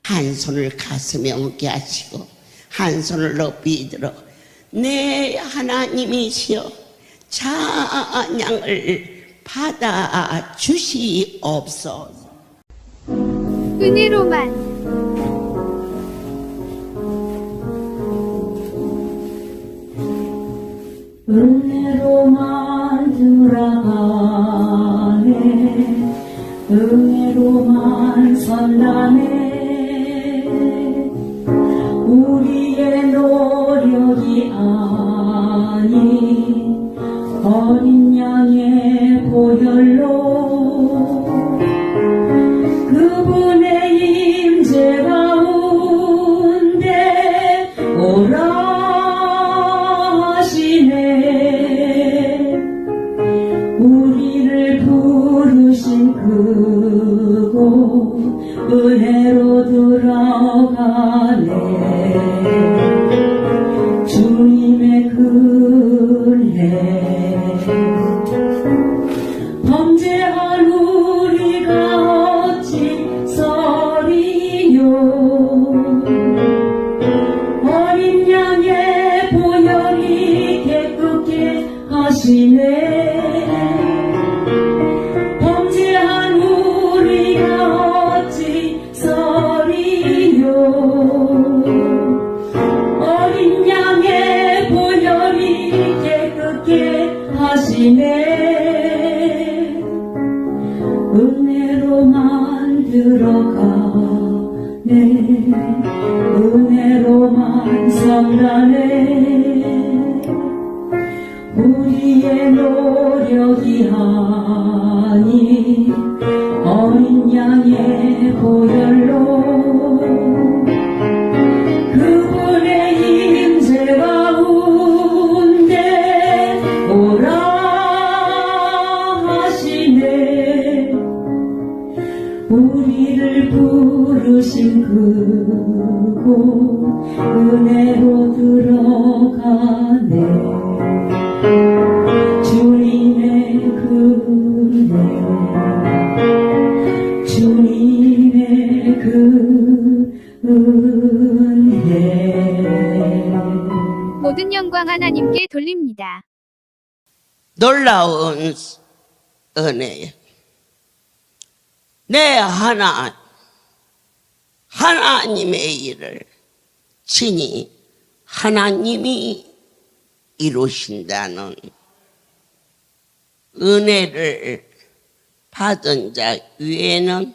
한 손을 가슴에 얹게 하시고 한 손을 높이 들어 내 하나님이시여 찬양을 받아 주시옵소서. 은혜로만 은혜로만 들어가네 은혜로만 선다네 우리의 노력이 아닌 어린 양의 보혈로 그분의 임재 가운데 오라 우리를 부르신 그곳 은혜로 들어가네 주님의 은혜 범죄한 우리가 어찌서리요 어린 양의 보혈이 깨끗게 하시네 범죄한 우리가 어찌서리요 어린 양의 보혈이 깨끗게 하시네 은혜로만 들어가네 은혜로만 성나네 우리의 노력이 아닌 어린 양의 보혈로 그분의 임재 가운데 오라 하시네 우리를 부르신 그곳 은혜로 들어가네 주님의 은혜 주님의 은혜 모든 영광 하나님께 돌립니다. 놀라운 은혜예요. 내 하나님의 일을 친히 하나님이 이루신다는 은혜를 받은 자 위에는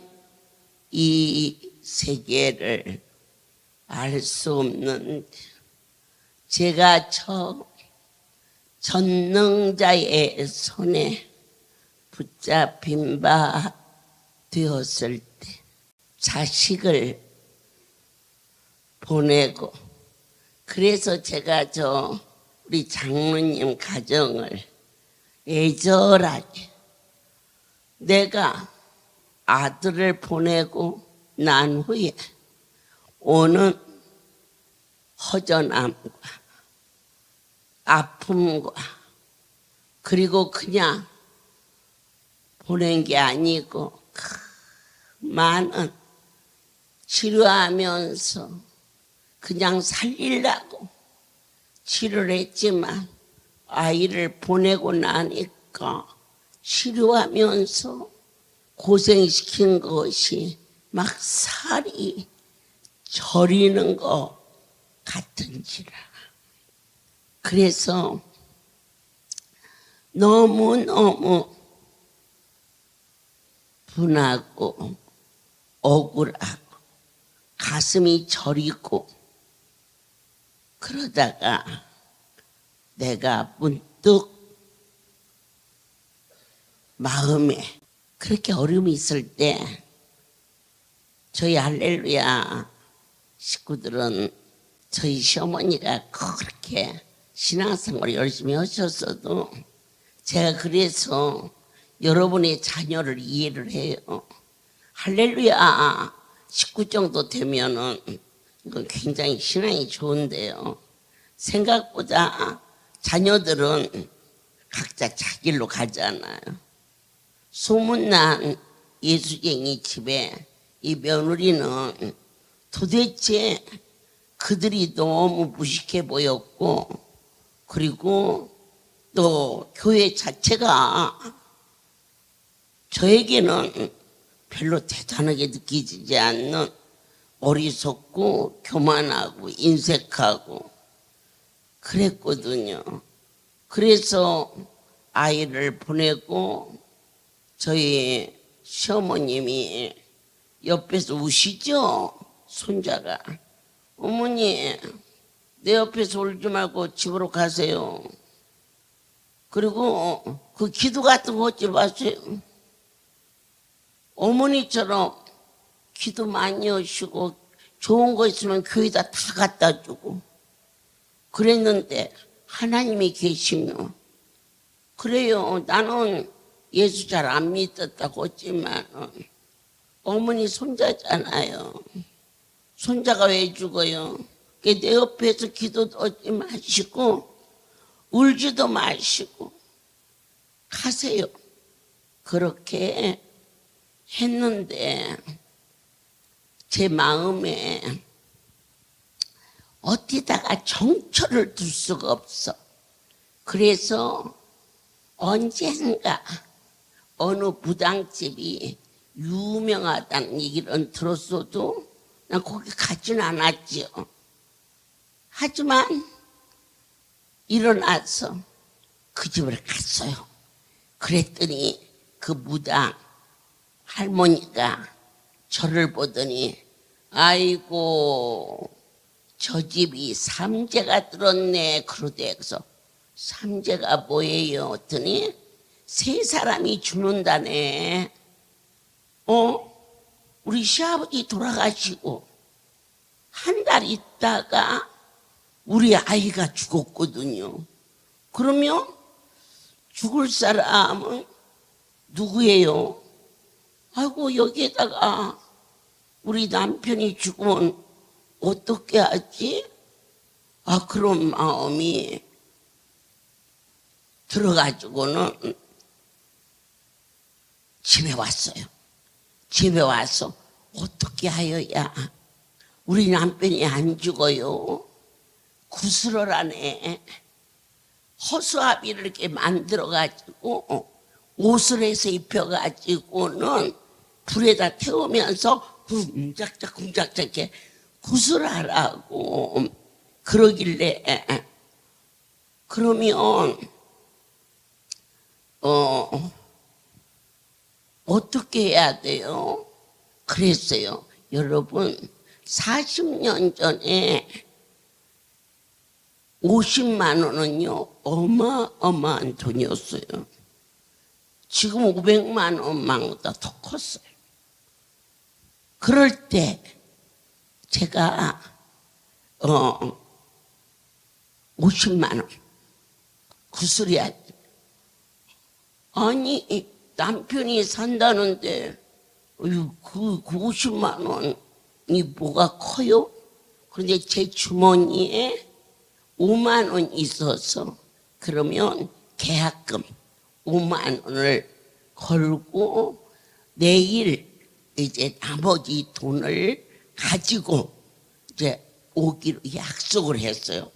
이 세계를 알 수 없는 제가 저 전능자의 손에 붙잡힌 바 되었을 때 자식을 보내고 그래서 제가 우리 장로님 가정을 애절하게 내가 아들을 보내고 난 후에 오는 허전함과 아픔과 그리고 그냥 보낸 게 아니고 많은 치료하면서 그냥 살리려고 치료를 했지만 아이를 보내고 나니까 치료하면서 고생시킨 것이 막 살이 저리는 것 같은지라. 그래서 너무너무 분하고 억울하고 가슴이 저리고 그러다가 내가 문득 마음에 그렇게 어려움이 있을 때 저희 할렐루야 식구들은 저희 시어머니가 그렇게 신앙생활을 열심히 하셨어도 제가 그래서 여러분의 자녀를 이해를 해요. 할렐루야 식구 정도 되면은 이건 굉장히 신앙이 좋은데요. 생각보다 자녀들은 각자 자길로 가잖아요. 소문난 예수쟁이 집에 이 며느리는 도대체 그들이 너무 무식해 보였고, 그리고 또 교회 자체가 저에게는 별로 대단하게 느껴지지 않는 어리석고 교만하고 인색하고 그랬거든요. 그래서 아이를 보내고 저희 시어머님이 옆에서 우시죠. 손자가. 어머니, 내 옆에서 울지 말고 집으로 가세요. 그리고 그 기도 같은 거 하지 마세요. 어머니처럼 기도 많이 하시고 좋은 거 있으면 교회에다 다 갖다 주고 그랬는데 하나님이 계시면 그래요. 나는 예수 잘 안 믿었다고 했지만 어머니 손자잖아요. 손자가 왜 죽어요? 내 옆에서 기도도 하지 마시고 울지도 마시고 가세요. 그렇게 했는데 제 마음에 어디다가 정처를 둘 수가 없어. 그래서 언젠가 어느 무당집이 유명하다는 얘기를 들었어도 난 거기 가진 않았지요. 하지만 일어나서 그 집을 갔어요. 그랬더니 그 무당 할머니가 저를 보더니 아이고 저 집이 삼재가 들었네 그러대. 그래서 삼재가 뭐예요? 했더니 세 사람이 죽는다네. 우리 시아버지 돌아가시고 한 달 있다가 우리 아이가 죽었거든요. 그러면 죽을 사람은 누구예요? 아이고 여기에다가 우리 남편이 죽으면 어떻게 하지? 그런 마음이 들어가지고는 집에 왔어요. 집에 와서 어떻게 하여야 우리 남편이 안 죽어요? 구슬을 허수아비를 이렇게 만들어가지고 옷을 해서 입혀가지고는 불에다 태우면서 쿵짝짝 이렇게 구슬하라고 그러길래 그러면 어떻게 해야 돼요? 그랬어요. 여러분 40년 전에 50만 원은요 어마어마한 돈이었어요. 지금 500만 원만보다 더 컸어요. 그럴 때 제가 50만 원 구슬이야. 아니 남편이 산다는데 그 50만 원이 뭐가 커요? 그런데 제 주머니에 5만 원 있어서 그러면 계약금 5만 원을 걸고 내일 이제 나머지 돈을 가지고 이제 오기로 약속을 했어요.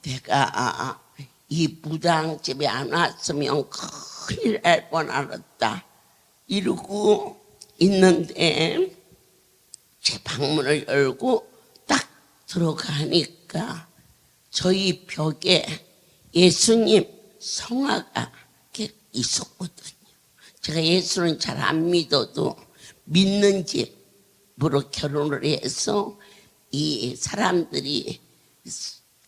내가 이 무당집에 안 왔으면 큰일 날 뻔알았다 이러고 있는데 제 방문을 열고 딱 들어가니까 저희 벽에 예수님 성화가 이렇게 있었거든요. 제가 예수는 잘 안 믿어도 믿는 집으로 결혼을 해서 이 사람들이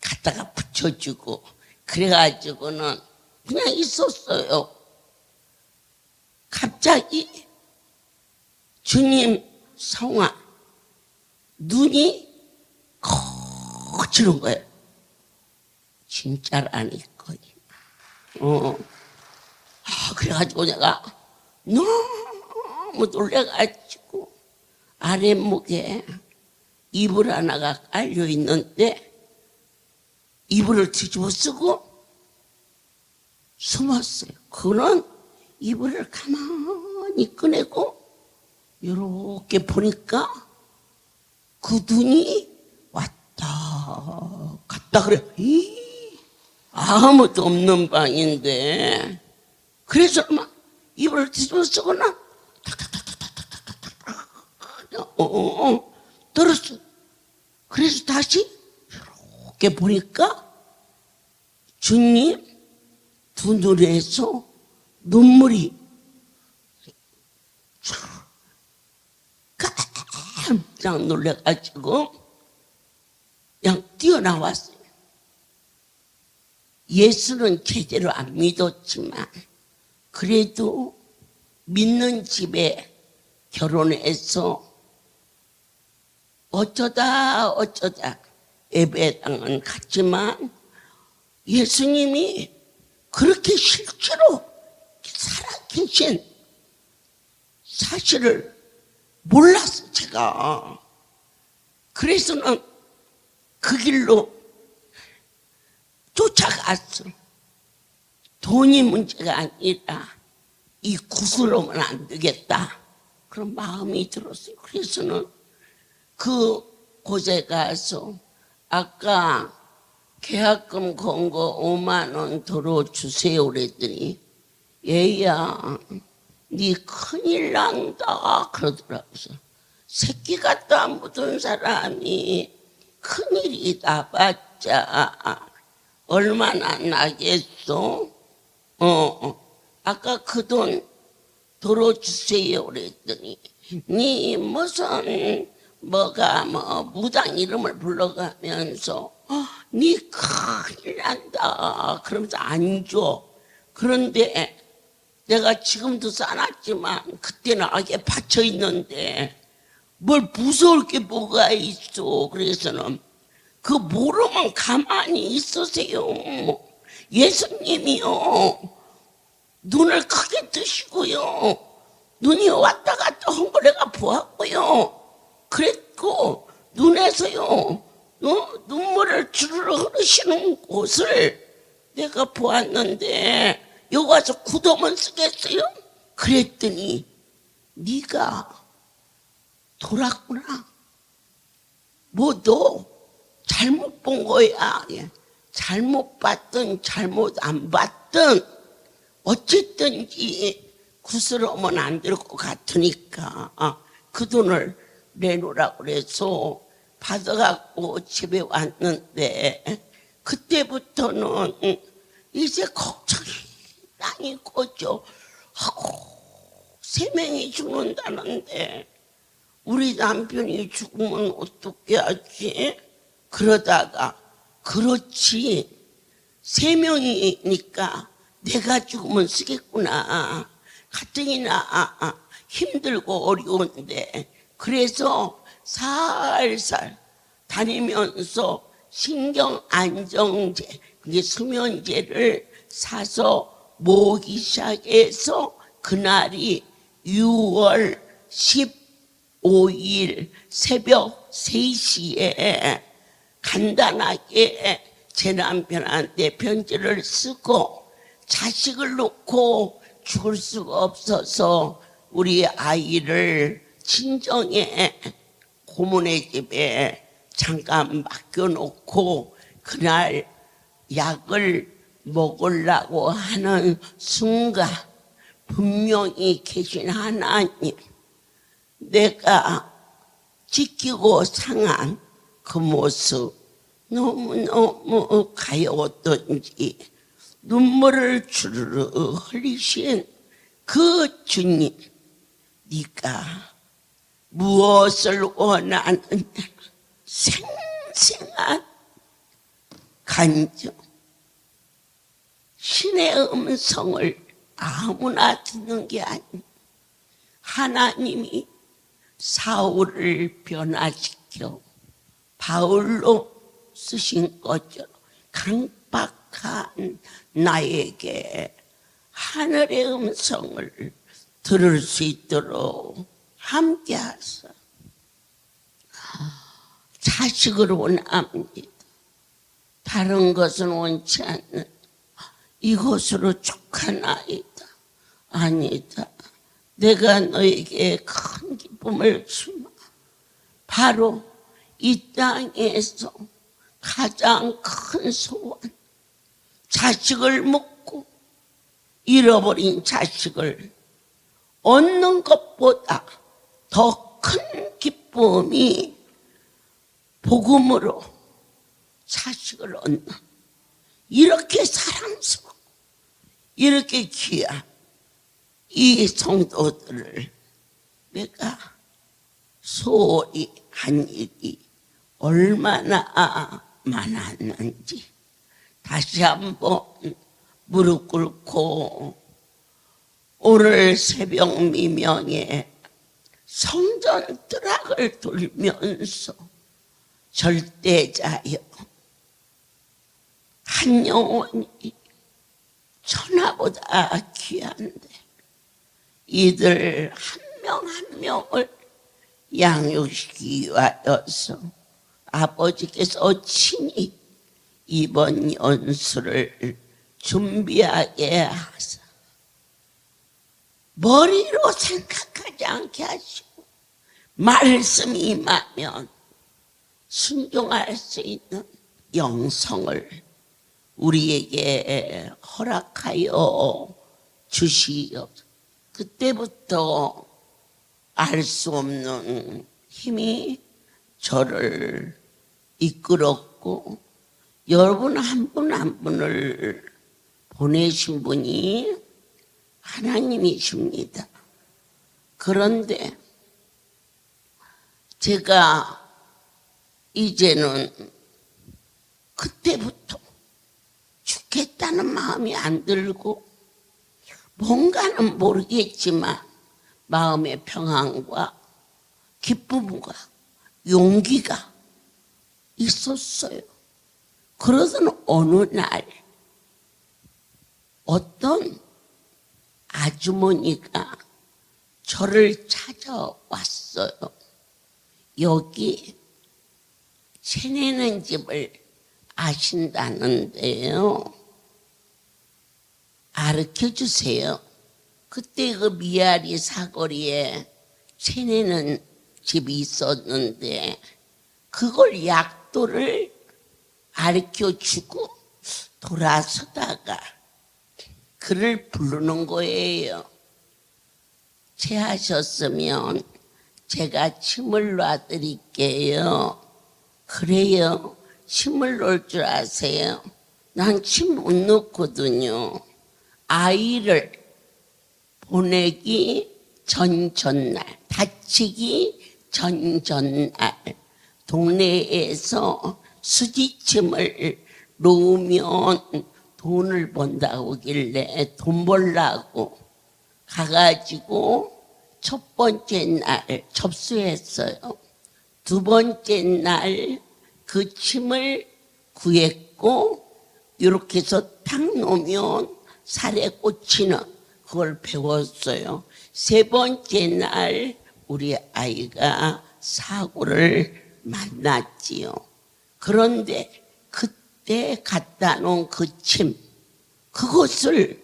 갖다가 붙여주고 그래가지고는 그냥 있었어요. 갑자기 주님 성화 눈이 커지는 거예요. 진짜라니까. 그래가지고 내가 너무 놀래가지고 아랫목에 이불 하나가 깔려 있는데 이불을 뒤집어 쓰고 숨었어요. 그는 이불을 가만히 꺼내고 이렇게 보니까 그 눈이 왔다 갔다 그래. 아무도 없는 방인데, 그래서 막 입을 뒤집어 쓰거나 들었어. 그래서 다시 이렇게 보니까 주님 두 눈에서 눈물이 깜짝 놀래가지고 그냥 뛰어나왔어요. 예수는 제대로 안 믿었지만 그래도 믿는 집에 결혼해서 어쩌다 예배당은 갔지만 예수님이 그렇게 실제로 살아계신 사실을 몰랐어, 제가. 그래서는 그 길로 쫓아갔어. 돈이 문제가 아니라 이 구슬로면 안 되겠다, 그런 마음이 들었어요. 그래서는 그 곳에 가서 아까 계약금 건 거 5만 원 도로 주세요 그랬더니 얘야 네 큰일 난다 그러더라고요. 새끼 갖다 묻은 사람이 큰일이 나봤자 얼마나 나겠어? 아까 그 돈 도로 주세요 그랬더니 네 무슨 뭐가 무당 이름을 불러가면서 네 큰일 난다 그러면서 안 줘. 그런데 내가 지금도 싸놨지만 그때는 악에 받쳐 있는데 뭘 무서울 게 뭐가 있어. 그래서는 그 모르면 가만히 있으세요. 예수님이요 눈을 크게 뜨시고요 눈이 왔다 갔다 한 거 내가 보았고요. 그랬고 눈에서요 눈물을 주르르 흐르시는 곳을 내가 보았는데 여기 와서 굳으면 쓰겠어요? 그랬더니 네가 돌았구나. 뭐 너 잘못 본 거야. 잘못 봤든 잘못 안 봤든 어쨌든지 구스러우면 안 될 것 같으니까 그 돈을 내놓으라고 그래서 받아갖고 집에 왔는데 그때부터는 이제 걱정이 많이 컸죠. 하고 3명이 죽는다는데 우리 남편이 죽으면 어떻게 하지? 그러다가 그렇지 3명이니까 내가 죽으면 쓰겠구나. 가뜩이나 힘들고 어려운데 그래서 살살 다니면서 신경안정제, 그게 수면제를 사서 모으기 시작해서 그날이 6월 15일 새벽 3시에 간단하게 제 남편한테 편지를 쓰고 자식을 놓고 죽을 수가 없어서 우리 아이를 친정에 고모네 집에 잠깐 맡겨놓고 그날 약을 먹으려고 하는 순간 분명히 계신 하나님, 내가 지키고 상한 그 모습 너무너무 가여웠던지 눈물을 주르르 흘리신 그 주님, 네가 무엇을 원하느냐 생생한 간증, 신의 음성을 아무나 듣는 게 아니고 하나님이 사울을 변화시켜 바울로 쓰신 것처럼 강박한 나에게 하늘의 음성을 들을 수 있도록 함께하사 자식을 원합니다. 다른 것은 원치 않는 이것으로 족하나이다. 아니다. 내가 너에게 큰 기쁨을 주마. 바로 이 땅에서 가장 큰 소원, 자식을 묻고 잃어버린 자식을 얻는 것보다 더 큰 기쁨이 복음으로 자식을 얻는, 이렇게 사랑스럽고 이렇게 귀한 이 성도들을 내가 소홀히 한 일이 얼마나 많았는지 다시 한번 무릎 꿇고 오늘 새벽 미명에 성전 트락을 돌면서 절대자여, 한 영혼이 천하보다 귀한데 이들 한 명 한 명을 양육시키기 위하여서 아버지께서 친히 이번 연수를 준비하게 하사 머리로 생각하지 않게 하시고 말씀이 임하면 순종할 수 있는 영성을 우리에게 허락하여 주시옵소서. 그때부터 알 수 없는 힘이 저를 이끌었고, 여러분 한 분 한 분을 보내신 분이 하나님이십니다. 그런데 제가 이제는 그때부터 죽겠다는 마음이 안 들고, 뭔가는 모르겠지만 마음의 평안과 기쁨과 용기가 있었어요. 그러던 어느 날 어떤 아주머니가 저를 찾아왔어요. 여기 채내는 집을 아신다는데요, 가르쳐 주세요. 그때 그 미아리 사거리에 채내는 집이 있었는데 그걸 약도를 가르쳐 주고 돌아서다가 그를 부르는 거예요. 체하셨으면 제가 침을 놔드릴게요. 그래요? 침을 놓을 줄 아세요? 난 침 못 놓거든요. 아이를 보내기 전날, 다치기 전날 동네에서 수지침을 놓으면 돈을 번다고 길래 돈 벌라고 가가지고 첫 번째 날 접수했어요. 두 번째 날 그 침을 구했고 이렇게 해서 탁 놓으면 살에 꽂히는 그걸 배웠어요. 세 번째 날 우리 아이가 사고를 만났지요. 그런데 그때 갖다 놓은 그 침, 그것을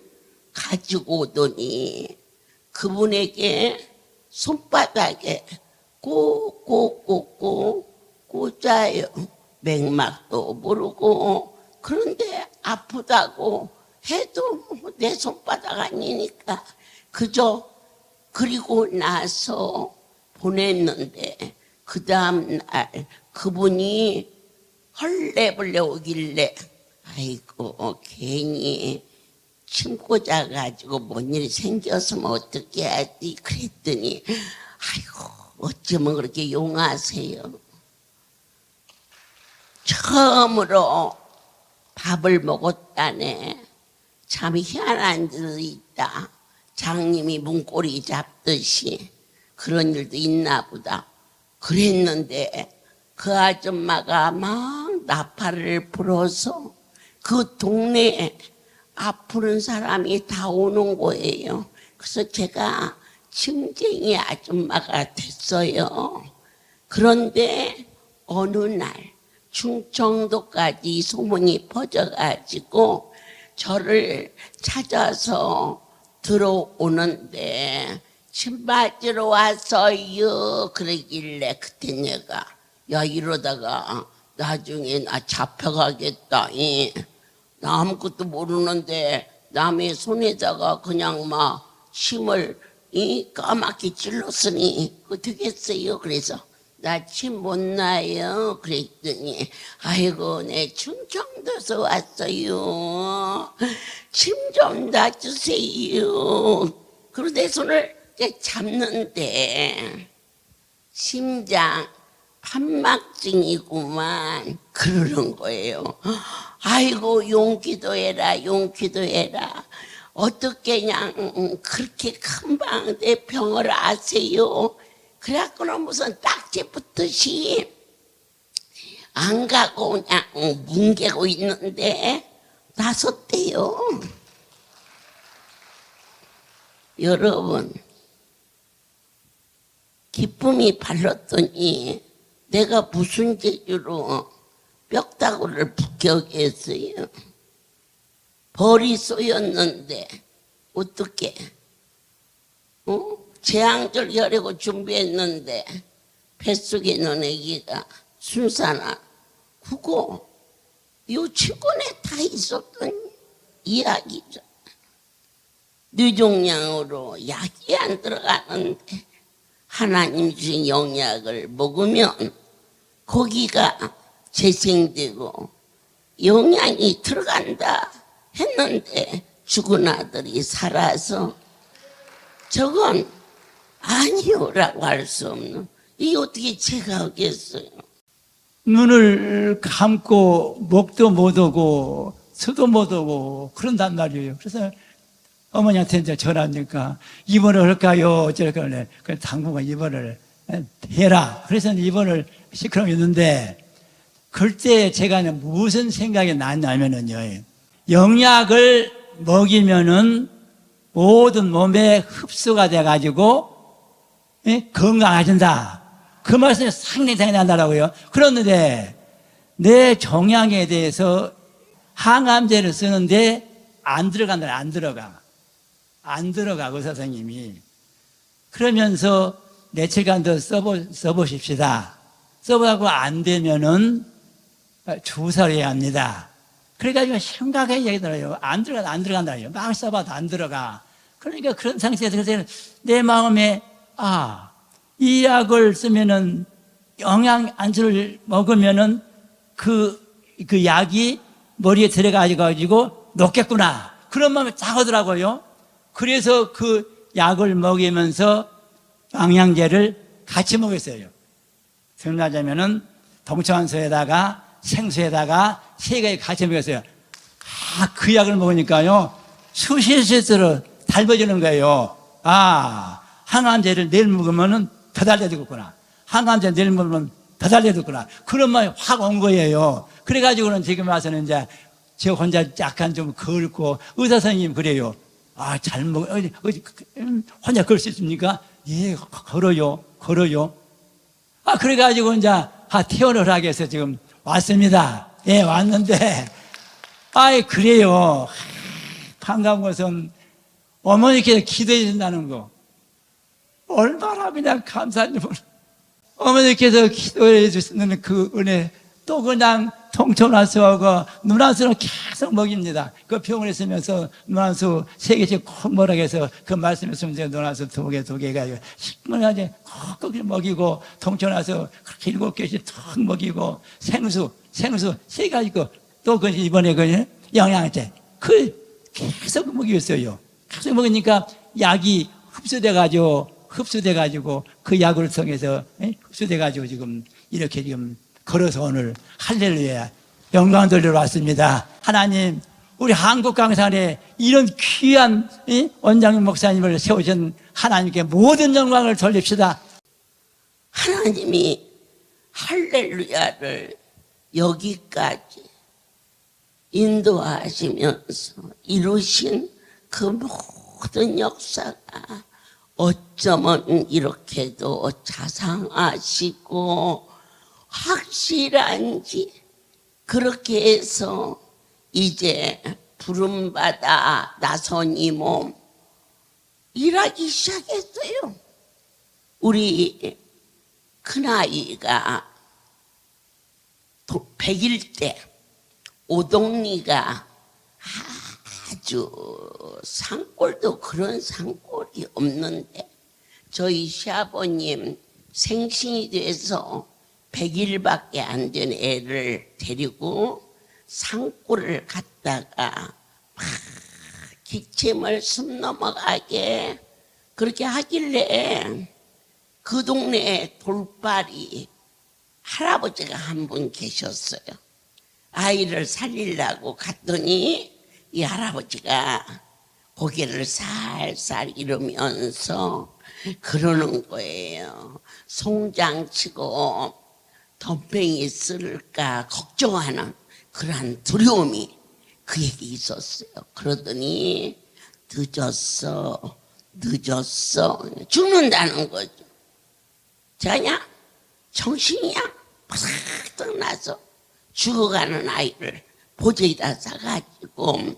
가지고 오더니 그분에게 손바닥에 꽂아요. 맥락도 모르고. 그런데 아프다고 해도 내 손바닥 아니니까 그저 그리고 나서 보냈는데, 그 다음날 그분이 헐레벌레 오길래 아이고 괜히 침 꽂아가지고 뭔 일이 생겼으면 어떻게 해야지 그랬더니 아이고 어쩌면 그렇게 용하세요. 처음으로 밥을 먹었다네. 참 희한한 일도 있다. 장님이 문고리 잡듯이 그런 일도 있나 보다. 그랬는데 그 아줌마가 막 나팔을 불어서 그 동네에 아프는 사람이 다 오는 거예요. 그래서 제가 침쟁이 아줌마가 됐어요. 그런데 어느 날 충청도까지 소문이 퍼져가지고 저를 찾아서 들어오는데 침 맞으러 왔어요 그러길래 그때 내가 야, 이러다가 나중에 나 잡혀가겠다. 나 아무것도 모르는데 남의 손에다가 그냥 막 침을 까맣게 찔렀으니 어떻겠어요? 그래서 나 침 못 놔요. 그랬더니 아이고 내 충청도에서 왔어요. 침 좀 놔주세요. 그리고 내 손을 잡는데 심장 판막증이구만 그러는 거예요. 아이고 용기도 해라 용기도 해라. 어떻게 그냥 그렇게 금방 내 병을 아세요? 그래갖고는 무슨 딱지 붙듯이 안 가고 그냥 뭉개고 있는데 나섰대요. 여러분 기쁨이 발랐더니 내가 무슨 재주로 뼈다구를 북격했어요. 벌이 쏘였는데 어떻게 재앙절 열애고 준비했는데 뱃속에 있는 애기가 순사나 그거 요 친구네 다 있었던 이야기죠. 뇌종양으로 약이 안 들어가는데 하나님 주신 영약을 먹으면 고기가 재생되고 영양이 들어간다 했는데 죽은 아들이 살아서 저건 아니오라고 할 수 없는 이게 어떻게 제가 하겠어요. 눈을 감고 목도 못 오고 수도 못 오고 그런단 말이에요. 그래서 어머니한테 이제 전화하니까 입원을 할까요? 어쩔까 그래. 그래서 당분간 입원을 해라. 그래서 입원을 시끄러워 있는데 그때 제가 무슨 생각이 났냐면은요. 영약을 먹이면은 모든 몸에 흡수가 돼가지고 건강해진다. 그 말씀이 상당히 생각난다고요. 그런데 내 종양에 대해서 항암제를 쓰는데 안 들어간다. 안 들어가 의사 선생님이. 그러면서 며칠간 더 써보십시다. 써보고 안 되면은 주사를 해야 합니다. 그래가지고 심각하게 얘기하더라고요. 안 들어간다. 막 써봐도 안 들어가. 그러니까 그런 상태에서 내 마음에 이 약을 쓰면은 영양안주를 먹으면은 그 약이 머리에 들어가가지고 녹겠구나. 그런 마음이 딱 오더라고요. 그래서 그 약을 먹이면서 영양제를 같이 먹였어요. 생각하자면은 동청안수에다가 생수에다가 세 가지 같이 먹였어요. 그 약을 먹으니까요 수시수시로 달궈지는 거예요. 항암제를 내일 먹으면은 더 달려들겠구나. 항암제 내일 먹으면 더 달려들겠구나. 그런 마음이 확 온 거예요. 그래가지고는 지금 와서는 이제 저 혼자 약간 좀 걸고 의사 선생님 그래요. 잘 먹어. 혼자 걸 수 있습니까? 예, 걸어요. 그래가지고 이제 퇴원을 하기 위해서 지금 왔습니다. 예, 왔는데, 그래요. 반가운 것은 어머니께서 기도해 준다는 거. 얼마나 그냥 감사한지 모르. 어머니께서 기도해 주시는 그 은혜, 또 그냥 동천화수하고 눈화수는 계속 먹입니다. 그 병원에 있으면서 눈화수 3개씩 꼭 먹으라고 해서 그 말씀했으면 제가 눈화수 2개 해가지고 식물까지 꼭 먹이고 동천화수 그렇게 7개씩 턱 먹이고 생수 3가지 또 그 이번에 그 영양제 계속 먹였어요. 계속 먹으니까 약이 흡수돼가지고 그 약을 통해서 흡수돼가지고 지금 이렇게 지금 걸어서 오늘 할렐루야 영광 돌리러 왔습니다. 하나님 우리 한국 강산에 이런 귀한 원장님 목사님을 세우신 하나님께 모든 영광을 돌립시다. 하나님이 할렐루야를 여기까지 인도하시면서 이루신 그 모든 역사가 어쩌면 이렇게도 자상하시고 확실한지 그렇게 해서 이제 부름받아 나선 이 몸 일하기 시작했어요. 우리 큰아이가 100일 때 오동리가 아주 산골도 그런 산골이 없는데 저희 시아버님 생신이 돼서 100일밖에 안 된 애를 데리고 산골을 갔다가 막 기침을 숨 넘어가게 그렇게 하길래 그 동네에 돌발이 할아버지가 한 분 계셨어요. 아이를 살리려고 갔더니 이 할아버지가 고개를 살살 이러면서 그러는 거예요. 송장치고 덤팽이 쓸까 걱정하는 그러한 두려움이 그에게 있었어요. 그러더니 늦었어 죽는다는 거죠. 자냐? 정신이야? 팍 떠나서 죽어가는 아이를 보조에다 싸가지고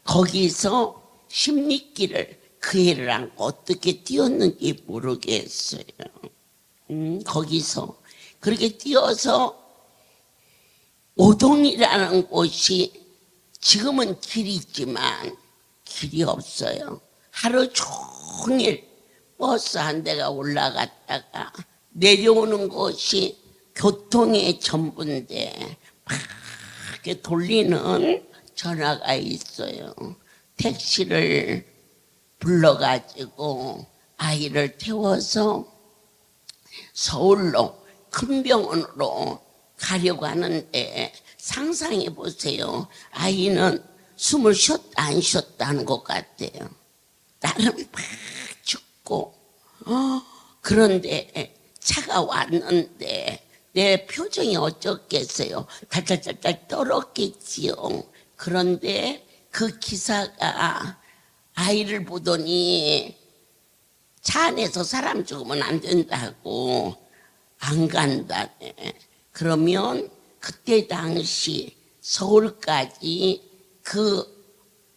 거기서 십리길을 그 애를 안고 어떻게 뛰었는지 모르겠어요. 거기서 그렇게 뛰어서 오동이라는 곳이 지금은 길이 있지만 길이 없어요. 하루 종일 버스 한 대가 올라갔다가 내려오는 곳이 교통의 전부인데 막 이렇게 돌리는 전화가 있어요. 택시를 불러가지고 아이를 태워서 서울로 큰 병원으로 가려고 하는데 상상해 보세요. 아이는 숨을 쉬었다 안 쉬었다는 것 같아요. 나는 막 죽고 그런데 차가 왔는데 내 표정이 어쩌겠어요. 달달달달 떨었겠지요. 그런데 그 기사가 아이를 보더니 차 안에서 사람 죽으면 안 된다고 안 간다네. 그러면 그때 당시 서울까지 그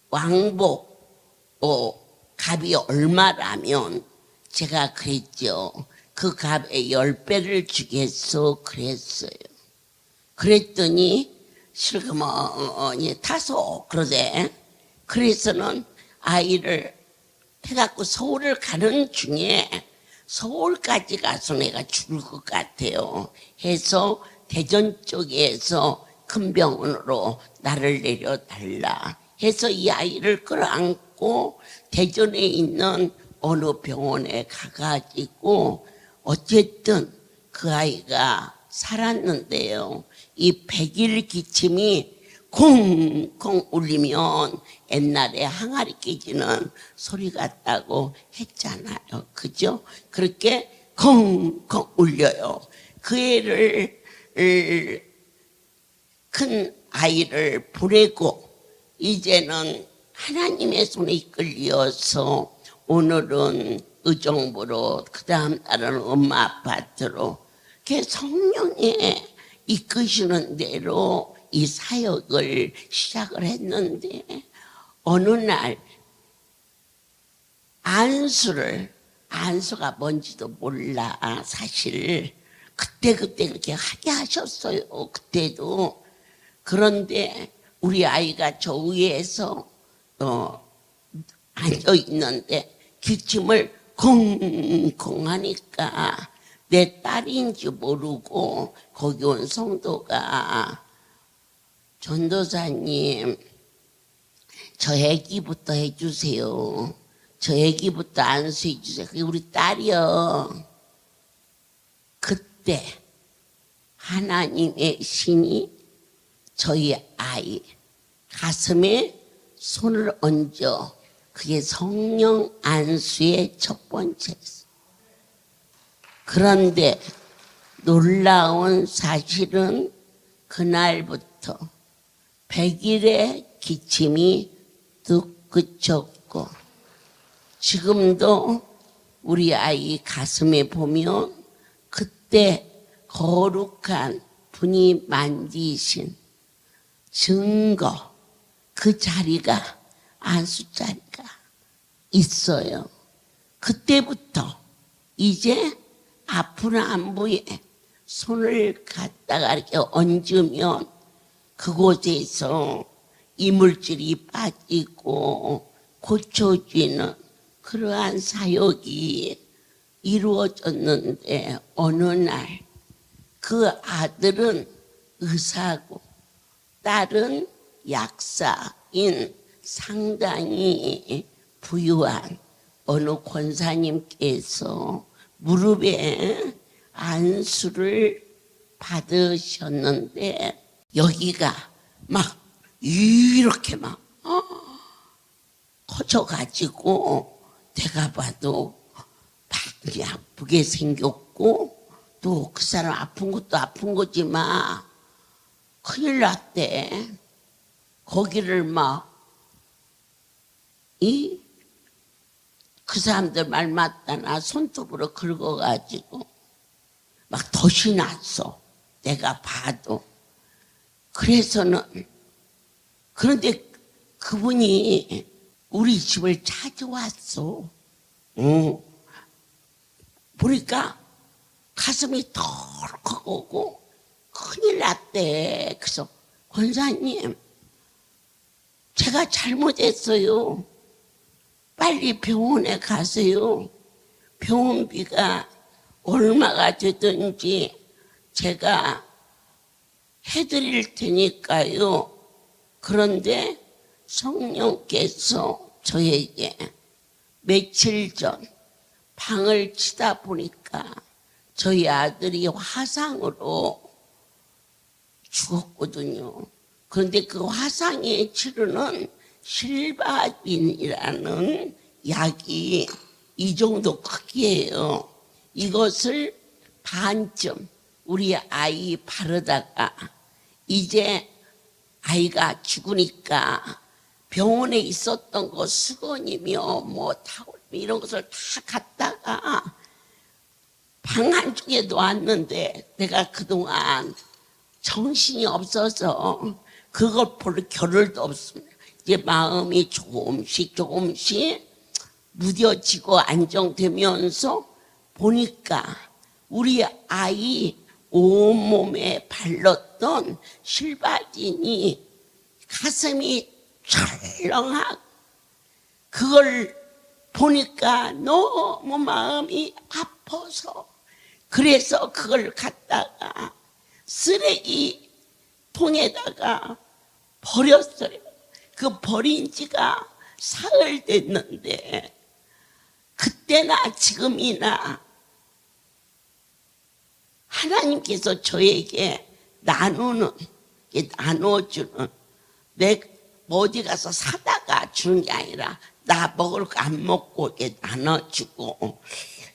왕복 값이 얼마라면 제가 그랬죠. 그 값의 10배를 주겠소 그랬어요. 그랬더니 실그머니 타소 그러대. 그래서는 아이를 해갖고 서울을 가는 중에 서울까지 가서 내가 죽을 것 같아요 해서 대전 쪽에서 큰 병원으로 나를 내려달라 해서 이 아이를 끌어안고 대전에 있는 어느 병원에 가가지고 어쨌든 그 아이가 살았는데요. 이 100일 기침이 콩콩 울리면 옛날에 항아리 깨지는 소리 같다고 했잖아요. 그죠? 그렇게 콩콩 울려요. 그 애를 큰 아이를 보내고 이제는 하나님의 손에 이끌려서 오늘은 의정부로 그 다음 날은 엄마 아파트로 성령에 이끄시는 대로 이 사역을 시작을 했는데 어느 날 안수가 뭔지도 몰라. 사실 그때 그렇게 하게 하셨어요. 그때도. 그런데 우리 아이가 저 위에서 앉아 있는데 기침을 콩콩 하니까 내 딸인지 모르고 거기 온 성도가 전도사님 저 애기부터 해주세요. 저 애기부터 안수해 주세요. 그게 우리 딸이요. 그때 하나님의 신이 저희 아이 가슴에 손을 얹어 그게 성령 안수의 첫 번째였어요. 그런데 놀라운 사실은 그날부터 100일의 기침이 뚝 그쳤고 지금도 우리 아이 가슴에 보면 그때 거룩한 분이 만지신 증거 그 자리가 안수 자리가 있어요. 그때부터 이제 아픈 안부에 손을 갖다가 이렇게 얹으면 그곳에서 이물질이 빠지고 고쳐지는 그러한 사역이 이루어졌는데 어느 날 그 아들은 의사고 딸은 약사인 상당히 부유한 어느 권사님께서 무릎에 안수를 받으셨는데 여기가 막 이렇게 막 커져가지고 내가 봐도 많이 아프게 생겼고 또 그 사람 아픈 것도 아픈 거지만 큰일 났대. 거기를 막 그 사람들 말 맞다나 손톱으로 긁어가지고 막 덫이 났어. 내가 봐도. 그래서는 그런데 그분이 우리 집을 찾아왔어. 보니까 가슴이 덜컥하고 큰일 났대. 그래서 권사님 제가 잘못했어요. 빨리 병원에 가세요. 병원비가 얼마가 되든지 제가 해드릴 테니까요. 그런데 성령께서 저에게 며칠 전 방을 치다 보니까 저희 아들이 화상으로 죽었거든요. 그런데 그 화상의 치료는 실바딘이라는 약이 이 정도 크기예요. 이것을 반쯤 우리 아이 바르다가 이제 아이가 죽으니까 병원에 있었던 거 수건이며 뭐 타올 이런 것을 다 갖다가 방 한쪽에 놓았는데 내가 그동안 정신이 없어서 그걸 볼 겨를도 없습니다. 이제 마음이 조금씩 무뎌지고 안정되면서 보니까 우리 아이 온몸에 발랐던 실바딘이 가슴이 철렁하고 그걸 보니까 너무 마음이 아파서 그래서 그걸 갖다가 쓰레기통에다가 버렸어요. 그 버린 지가 사흘 됐는데 그때나 지금이나 하나님께서 저에게 나눠주는 내 어디 가서 사다가 주는 게 아니라 나 먹을 거 안 먹고 이렇게 나눠주고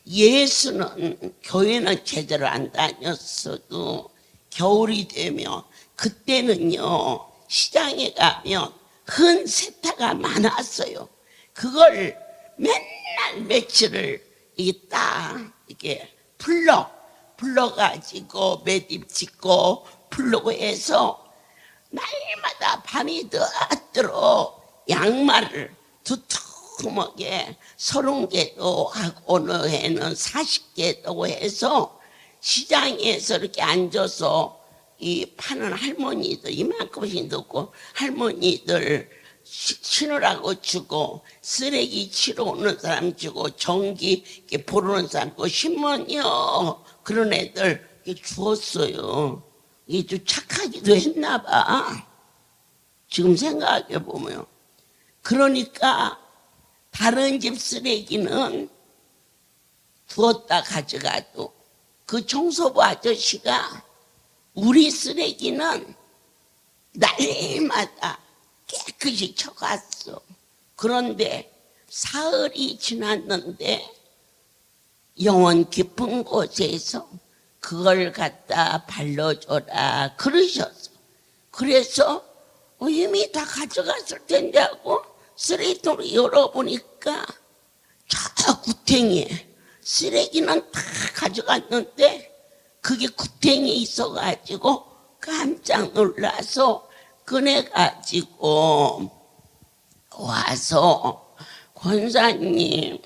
예수는 교회는 제대로 안 다녔어도 겨울이 되면 그때는요 시장에 가면 흔 세타가 많았어요. 그걸 맨날 며칠을 이렇게 불러가지고 매듭 짓고 풀려고 해서 날마다 밤이 늦도록 양말을 두툼하게 30개도 하고 어느 해는 40개도 해서 시장에서 이렇게 앉아서 이 파는 할머니들 이만큼씩 넣고 할머니들 신으라고 주고 쓰레기 치러 오는 사람 주고 전기 이렇게 보르는 사람 주고 신문이요 그런 애들 이렇게 주었어요. 이게 좀 착하기도 했나 봐. 지금 생각해 보면. 그러니까 다른 집 쓰레기는 두었다 가져가도 그 청소부 아저씨가 우리 쓰레기는 날마다 깨끗이 쳐갔어. 그런데 사흘이 지났는데 영원 깊은 곳에서 그걸 갖다 발라줘라 그러셨어. 그래서 이미 다 가져갔을 텐데 하고 쓰레기통을 열어보니까 저 구탱이에 쓰레기는 다 가져갔는데 그게 구탱이에 있어가지고 깜짝 놀라서 꺼내가지고 와서 권사님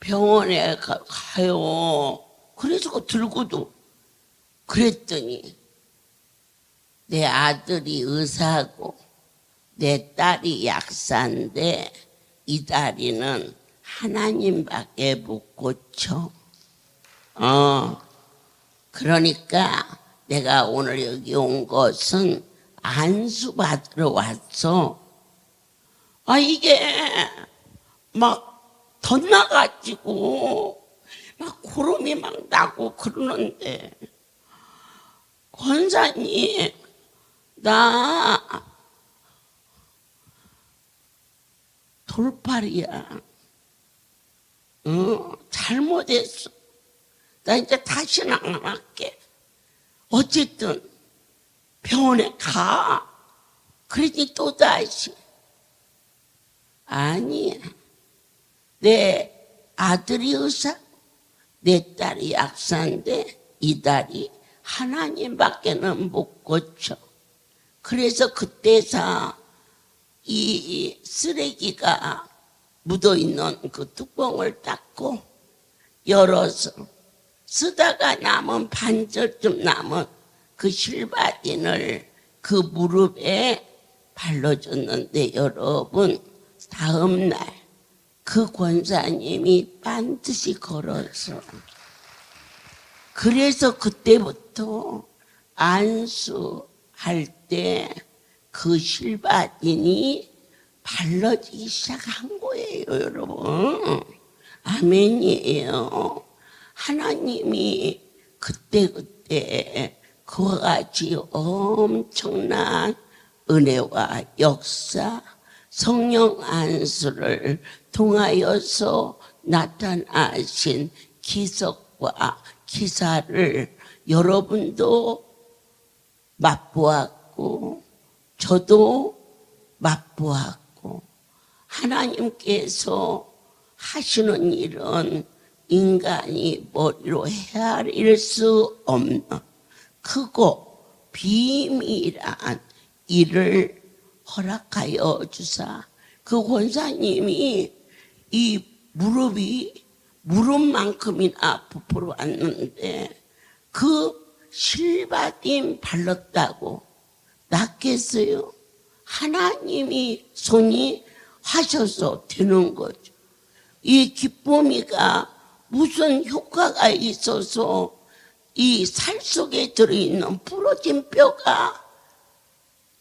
병원에 가요. 그래서 들고도 그랬더니 내 아들이 의사고 내 딸이 약사인데 이 다리는 하나님밖에 못 고쳐. 그러니까 내가 오늘 여기 온 것은 안수 받으러 왔어. 이게 막 덧나가지고 막 구름이 막 나고 그러는데, 권사님, 나 돌팔이야. 잘못했어. 나 이제 다시는 안 할게. 어쨌든 병원에 가. 그러니 또다시. 아니야. 내 아들이 의사, 내 딸이 약사인데 이 딸이 하나님밖에는 못 고쳐. 그래서 그때서 이 쓰레기가 묻어있는 그 뚜껑을 닫고 열어서 쓰다가 남은 반절쯤 남은 그 실바딘을 그 무릎에 발라줬는데, 여러분, 다음날 그 권사님이 반드시 걸어서, 그래서 그때부터 안수할 때 그 실바딘이 발라지기 시작한 거예요, 여러분. 아멘이에요. 하나님이 그때 그와 같이 엄청난 은혜와 역사, 성령 안수를 통하여서 나타나신 기적과 기사를 여러분도 맛보았고 저도 맛보았고, 하나님께서 하시는 일은 인간이 머리로 헤아릴 수 없는 크고 비밀한 일을 허락하여 주사, 그 권사님이 이 무릎만큼이나 부풀어 왔는데 그 실바딘 발랐다고 낫겠어요? 하나님이 손이 하셔서 되는 거죠. 이 기쁨이가 무슨 효과가 있어서 이 살 속에 들어있는 부러진 뼈가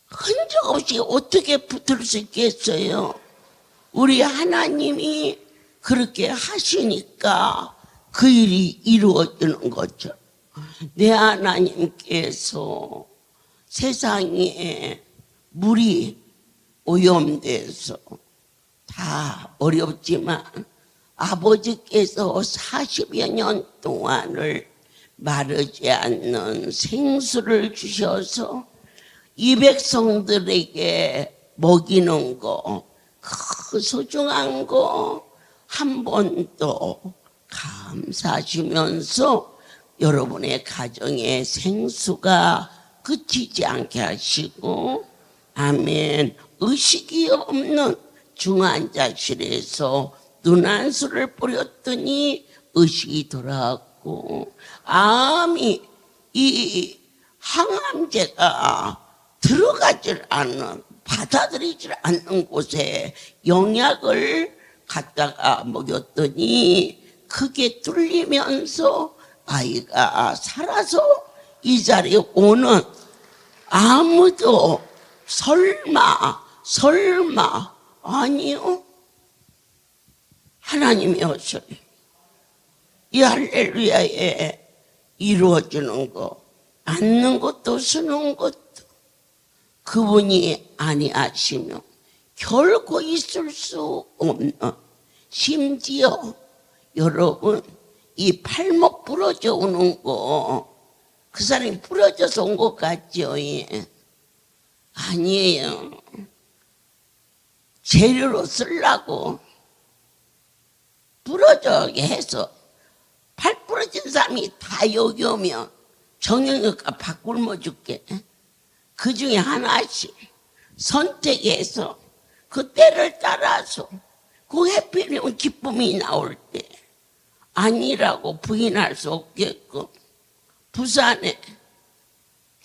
흔적 없이 어떻게 붙을 수 있겠어요? 우리 하나님이 그렇게 하시니까 그 일이 이루어지는 거죠. 내 하나님께서 세상에 물이 오염돼서 다 어렵지만 아버지께서 40여 년 동안을 마르지 않는 생수를 주셔서 이 백성들에게 먹이는 거, 그 소중한 거 한 번도 감사하시면서 여러분의 가정에 생수가 그치지 않게 하시고, 아멘. 의식이 없는 중환자실에서 눈안수를 뿌렸더니 의식이 돌아왔고, 암이 이 항암제가 들어가질 않는, 받아들이질 않는 곳에 영약을 갖다가 먹였더니 크게 뚫리면서 아이가 살아서 이 자리에 오는, 아무도 설마 아니요, 하나님이 오셔요. 이 할렐루야에 이루어지는 거, 앉는 것도 서는 것도 그분이 아니하시면 결코 있을 수 없는, 심지어 여러분 이 팔목 부러져 오는 거, 그 사람이 부러져서 온 것 같죠? 예. 아니에요. 재료로 쓰려고 부러져게 해서, 팔 부러진 사람이 다 여기 오면 정형외과 밥 굶어 죽게 그 중에 하나씩 선택해서 그 때를 따라서 그 해피면 기쁨이 나올 때 아니라고 부인할 수 없겠고, 부산에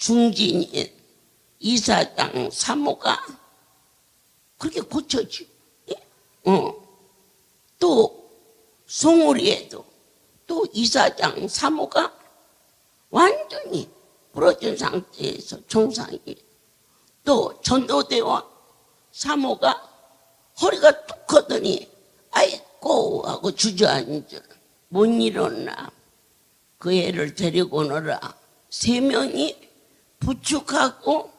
중진인 이사장 사모가 그렇게 고쳐지. 또 송우리에도 또 이사장 사모가 완전히 부러진 상태에서 정상이. 또 전도대원 사모가 허리가 뚝 하더니 아이고 하고 주저앉아 못 일어나. 그 애를 데리고 오느라 3명이 부축하고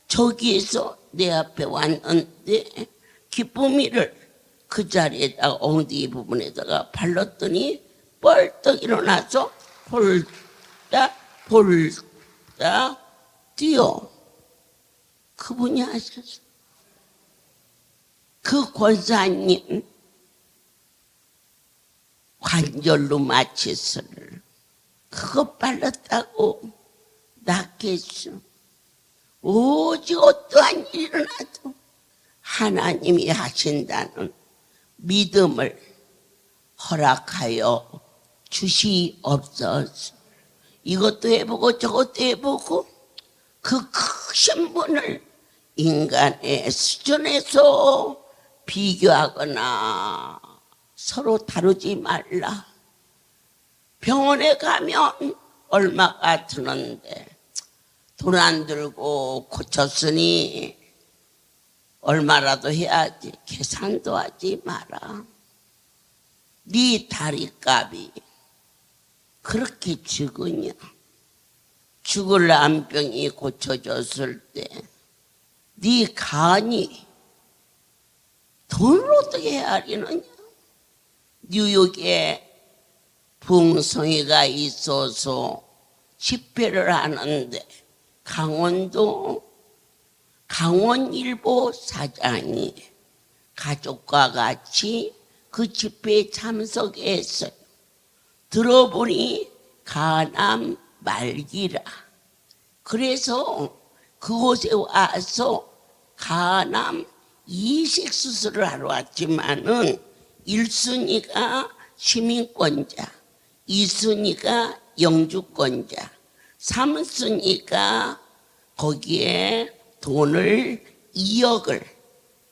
저기에서 내 앞에 왔는데 기쁨이를 그 자리에다가 엉덩이 부분에다가 발랐더니 뻘떡 일어나서 볼다 뛰어. 그분이 하셨어. 그 권사님 관절로 마취스를 그거 발랐다고 낫겠어. 오직 어떠한 일이 일어나도 하나님이 하신다는 믿음을 허락하여 주시옵소서. 이것도 해보고 저것도 해보고 그 크신 분을 인간의 수준에서 비교하거나 서로 다루지 말라. 병원에 가면 얼마가 드는데 돈 안 들고 고쳤으니 얼마라도 해야지. 계산도 하지 마라. 네 다리값이 그렇게 적으냐. 죽을 암병이 고쳐졌을 때 네 간이 돈을 어떻게 헤아리느냐. 뉴욕에 부흥성회가 있어서 집회를 하는데 강원일보 사장이 가족과 같이 그 집회에 참석했어요. 들어보니 간암 말기라. 그래서 그곳에 와서 간암 이식 수술을 하러 왔지만은 1순위가 시민권자, 2순위가 영주권자, 3순위가 거기에 돈을 2억을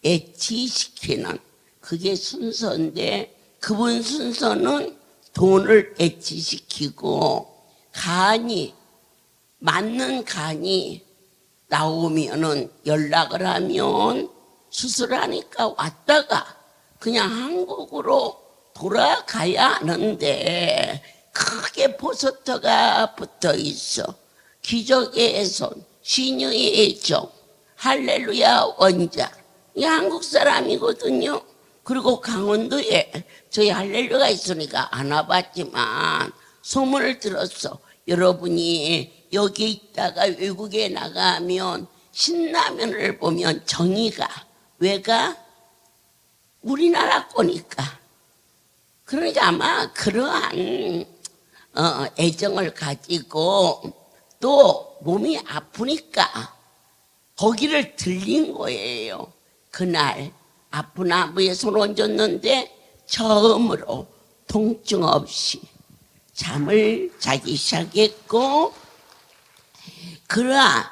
애치시키는 그게 순서인데 그분 순서는 돈을 애치시키고 간이 맞는 간이 나오면은 연락을 하면 수술하니까 왔다가 그냥 한국으로 돌아가야 하는데 크게 포스터가 붙어 있어. 기적의 손, 신유의 종, 할렐루야 원자. 이 한국 사람이거든요. 그리고 강원도에 저희 할렐루야가 있으니까 안 와봤지만 소문을 들었어. 여러분이 여기 있다가 외국에 나가면 신라면을 보면 정의가 왜가? 우리나라 거니까. 그러니까 아마 그러한 애정을 가지고 또 몸이 아프니까 거기를 들린 거예요. 그날 아픈 아부에 손 얹었는데 처음으로 통증 없이 잠을 자기 시작했고 그러한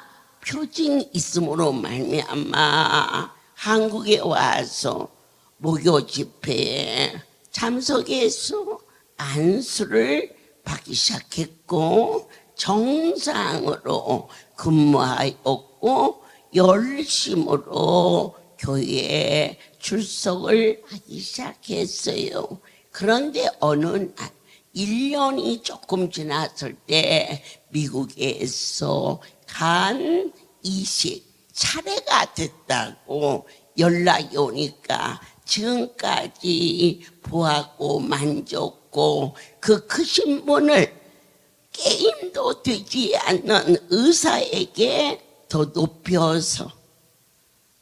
표징이 있음으로 말미암아 한국에 와서 목요 집회에 참석해서 안수를 받기 시작했고 정상으로 근무하였고 열심으로 교회에 출석을 하기 시작했어요. 그런데 어느 날 1년이 조금 지났을 때 미국에서 간 이식 차례가 됐다고 연락이 오니까 지금까지 보았고 만졌고 그 크신 분을 게임도 되지 않는 의사에게 더 높여서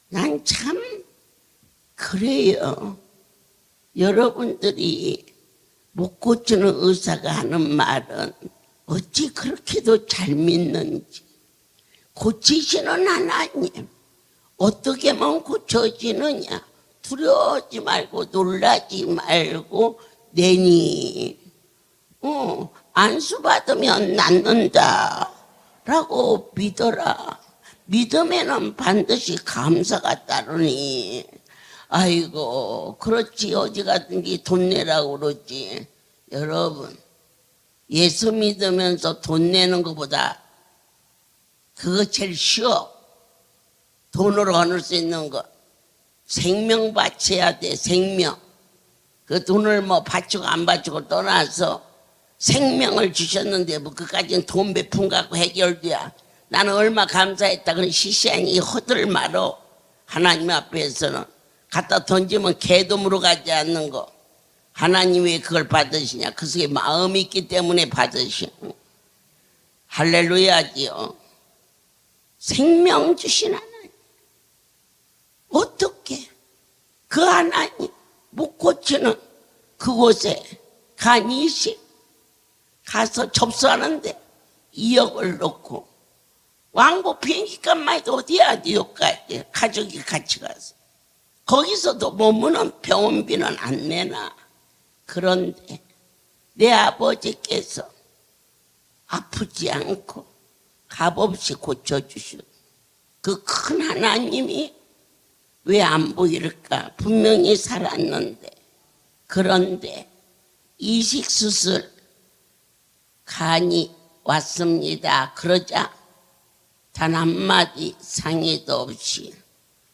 난 참 그래요. 여러분들이 못 고치는 의사가 하는 말은 어찌 그렇게도 잘 믿는지. 고치시는 하나님 어떻게 하면 고쳐지느냐. 두려워하지 말고 놀라지 말고 내니 안수 받으면 낫는다. 라고 믿어라. 믿음에는 반드시 감사가 따르니. 아이고, 그렇지. 어디 가든지 돈 내라고 그러지. 여러분, 예수 믿으면서 돈 내는 것보다 그거 제일 쉬워. 돈으로 얻을 수 있는 거. 생명 바쳐야 돼, 생명. 그 돈을 뭐 바치고 안 바치고 떠나서 생명을 주셨는데 뭐 그까지는 돈 몇 푼 갖고 해결돼야. 나는 얼마 감사했다. 그런 시시한 이 허들 말어. 하나님 앞에서는 갖다 던지면 개도 가지 않는 거. 하나님이 왜 그걸 받으시냐? 그 속에 마음이 있기 때문에 받으시오. 할렐루야지요. 생명 주신 하나님. 어떻게 그 하나님 못 고치는 그곳에 간 20 가서 접수하는데 2억을 넣고 왕복 비행기값만 해도 어디야? 뉴욕까지 가족이 같이 가서 거기서도 머무는 병원비는 안 내나. 그런데 내 아버지께서 아프지 않고 값없이 고쳐주시고 그 큰 하나님이 왜 안 보일까? 분명히 살았는데. 그런데 이식수술 간이 왔습니다. 그러자 단 한마디 상의도 없이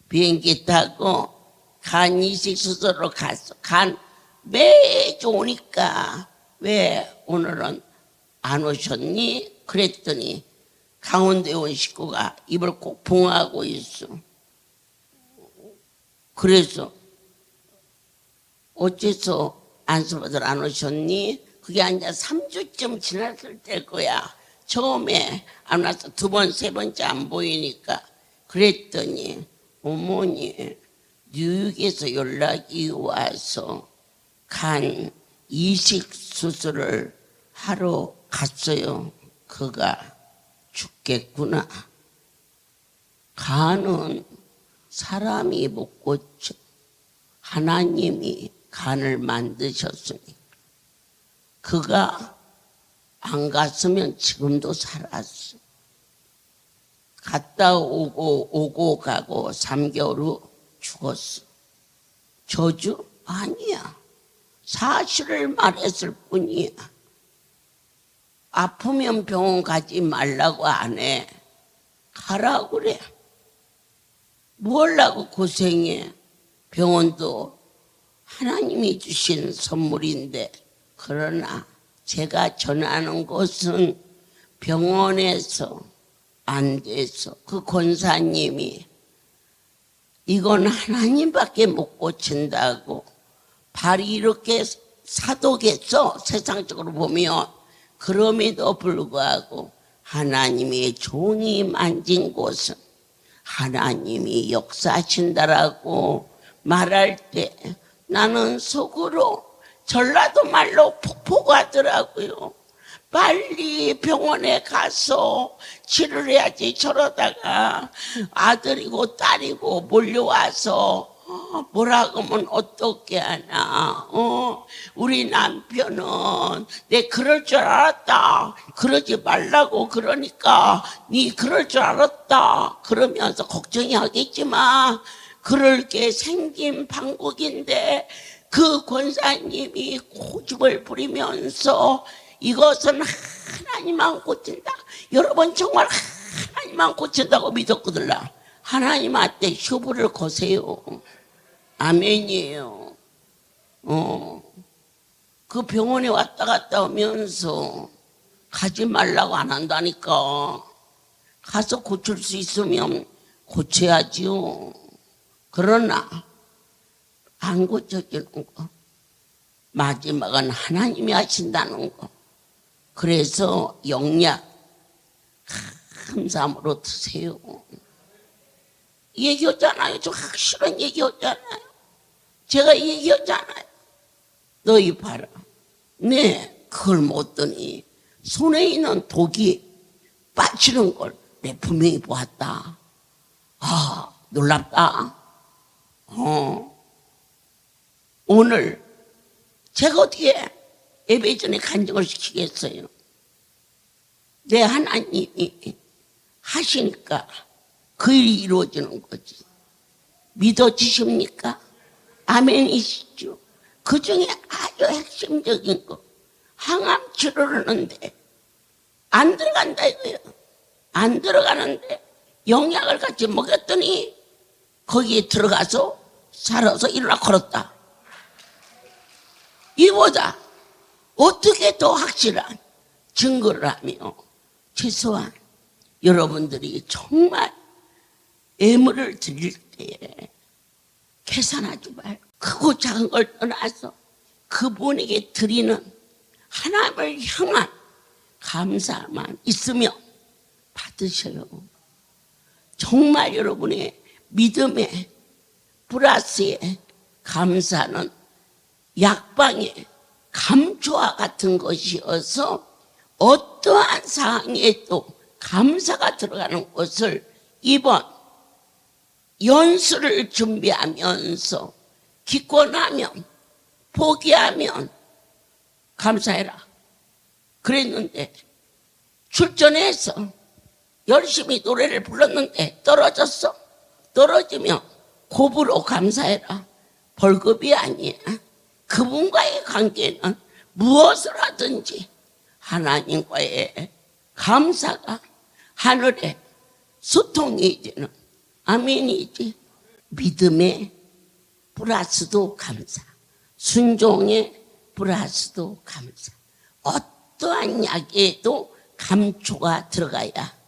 비행기 타고 간 이식수술로 갔어. 간 매주 오니까 왜 오늘은 안 오셨니? 그랬더니 강원도에 온 식구가 입을 꼭 봉하고 있어. 그래서 어째서 안수받으러 안 오셨니? 그게 아니라 3주쯤 지났을 때일 거야. 처음에 안 와서 두 번, 세 번째 안 보이니까. 그랬더니 어머니 뉴욕에서 연락이 와서 간 이식 수술을 하러 갔어요. 그가 죽겠구나. 간은 사람이 못 고쳐. 하나님이 간을 만드셨으니 그가 안 갔으면 지금도 살았어. 갔다 오고 가고 3개월 후 죽었어. 저주? 아니야. 사실을 말했을 뿐이야. 아프면 병원 가지 말라고 안 해. 가라고 그래. 뭘 하고 고생해. 병원도 하나님이 주신 선물인데. 그러나 제가 전하는 것은 병원에서 안 돼서 그 권사님이 이건 하나님밖에 못 고친다고 발이 이렇게 사도겠어. 세상적으로 보면. 그럼에도 불구하고 하나님의 종이 만진 곳은 하나님이 역사하신다라고 말할 때 나는 속으로 전라도 말로 폭포가더라고요. 빨리 병원에 가서 치료를 해야지. 저러다가 아들이고 딸이고 몰려와서 뭐라 그러면 어떻게 하나. 우리 남편은 내 그럴 줄 알았다. 그러지 말라고 그러니까 니 그럴 줄 알았다. 그러면서 걱정이 하겠지만 그럴 게 생긴 방국인데 그 권사님이 고집을 부리면서 이것은 하나님만 고친다. 여러분 정말 하나님만 고친다고 믿었거든요. 하나님한테 휴부를 거세요. 아멘이에요. 그 병원에 왔다 갔다 오면서 가지 말라고 안 한다니까. 가서 고칠 수 있으면 고쳐야지요. 그러나 안 고쳐지는 거. 마지막은 하나님이 하신다는 거. 그래서 영약 감사함으로 드세요. 얘기했잖아요. 저 확실한 얘기했잖아요. 제가 얘기했잖아요. 너희 봐라. 네, 그걸 못더니 손에 있는 독이 빠지는 걸 내 분명히 보았다. 아, 놀랍다. 오늘 제가 어떻게 예배 전에 간증을 시키겠어요? 내 하나님이 하시니까 그 일이 이루어지는 거지. 믿어지십니까? 아멘이시죠. 그 중에 아주 핵심적인 거, 항암 치료를 하는데 안 들어간다 이거예요. 안 들어가는데 영약을 같이 먹였더니 거기에 들어가서 살아서 일어나 걸었다. 이보다 어떻게 더 확실한 증거를 하며, 최소한 여러분들이 정말 예물을 드릴 때에 계산하지 말고 크고 작은 걸 떠나서 그분에게 드리는 하나님을 향한 감사만 있으면 받으셔요. 정말 여러분의 믿음의 플러스의 감사는 약방의 감초와 같은 것이어서 어떠한 상황에도 감사가 들어가는 것을 이번 연수를 준비하면서 기권하면 포기하면 감사해라 그랬는데, 출전해서 열심히 노래를 불렀는데 떨어졌어. 떨어지면 곱으로 감사해라. 벌금이 아니야. 그분과의 관계는 무엇을 하든지 하나님과의 감사가 하늘의 소통이 되는, 아멘이지. 믿음의 플러스도 감사, 순종의 플러스도 감사. 어떠한 약에도 감초가 들어가야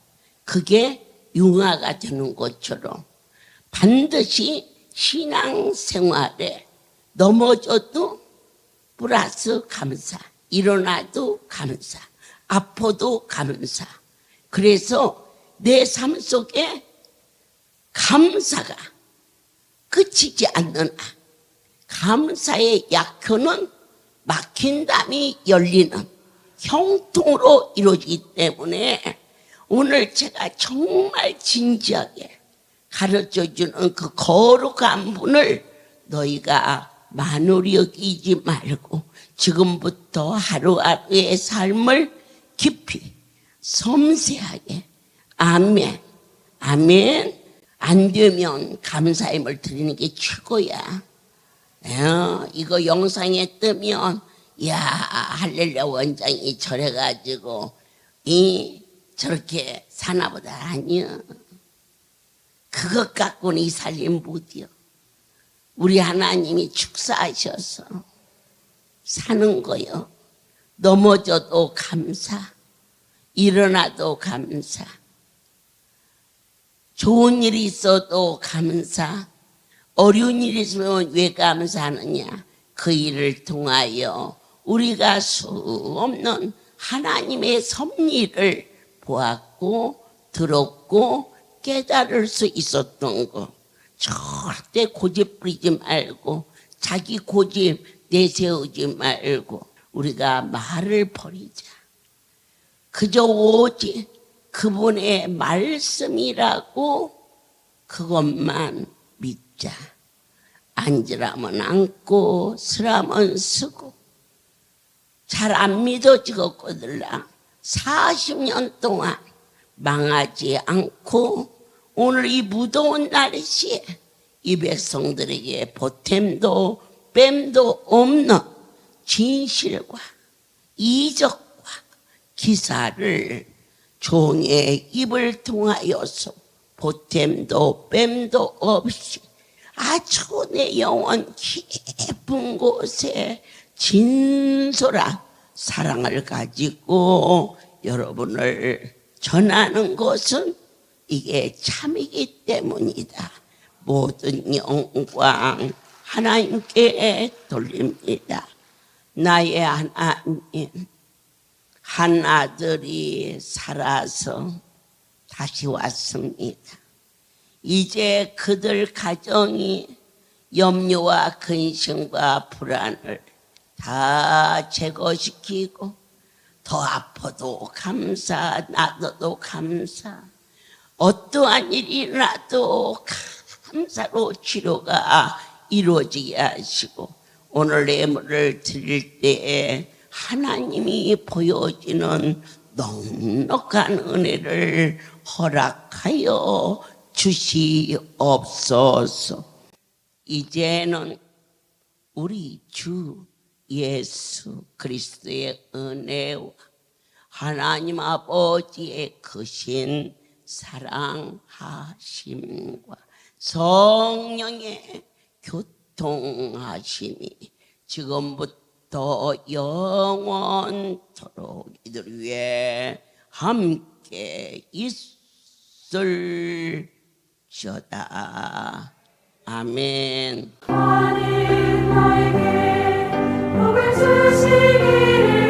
그게 융화가 되는 것처럼 반드시 신앙생활에 넘어져도 플러스 감사, 일어나도 감사, 아파도 감사. 그래서 내 삶 속에 감사가 그치지 않는 감사의 약효는 막힌 담이 열리는 형통으로 이루어지기 때문에 오늘 제가 정말 진지하게 가르쳐주는 그 거룩한 분을 너희가 만홀히 여기지 말고 지금부터 하루하루의 삶을 깊이 섬세하게, 아멘, 아멘. 안 되면 감사함을 드리는 게 최고야. 이거 영상에 뜨면 야, 할렐루야 원장이 저래가지고 저렇게 사나보다. 아니야. 그것 갖고는 이 살림 못이요. 우리 하나님이 축사하셔서 사는 거요. 넘어져도 감사, 일어나도 감사, 좋은 일이 있어도 감사, 어려운 일이 있으면 왜 감사하느냐? 그 일을 통하여 우리가 수 없는 하나님의 섭리를 보았고 들었고 깨달을 수 있었던 거. 절대 고집 부리지 말고 자기 고집 내세우지 말고 우리가 말을 버리자. 그저 오직 그분의 말씀이라고 그것만 믿자. 앉으라면 앉고 쓰라면 쓰고. 잘 안 믿어지겠거들라. 40년 동안 망하지 않고 오늘 이 무더운 날씨에 이 백성들에게 보탬도 뺨도 없는 진실과 이적과 기사를 종의 입을 통하여서 보탬도 뺨도 없이 아주 내 영혼 깊은 곳에 진솔한 사랑을 가지고 여러분을 전하는 것은 이게 참이기 때문이다. 모든 영광 하나님께 돌립니다. 나의 하나님, 한 아들이 살아서 다시 왔습니다. 이제 그들 가정이 염려와 근심과 불안을 다 제거시키고 더 아파도 감사, 나도 감사, 어떠한 일이 일어나도 감사로 치료가 이루어지게 하시고 오늘 예물을 드릴 때에 하나님이 보여지는 넉넉한 은혜를 허락하여 주시옵소서. 이제는 우리 주 예수 그리스도의 은혜와 하나님 아버지의 크신 사랑하심과 성령의 교통하심이 지금부터 영원토록 이들 위해 함께 있을지어다. 아멘. 하나님 나에게 복을 주시기를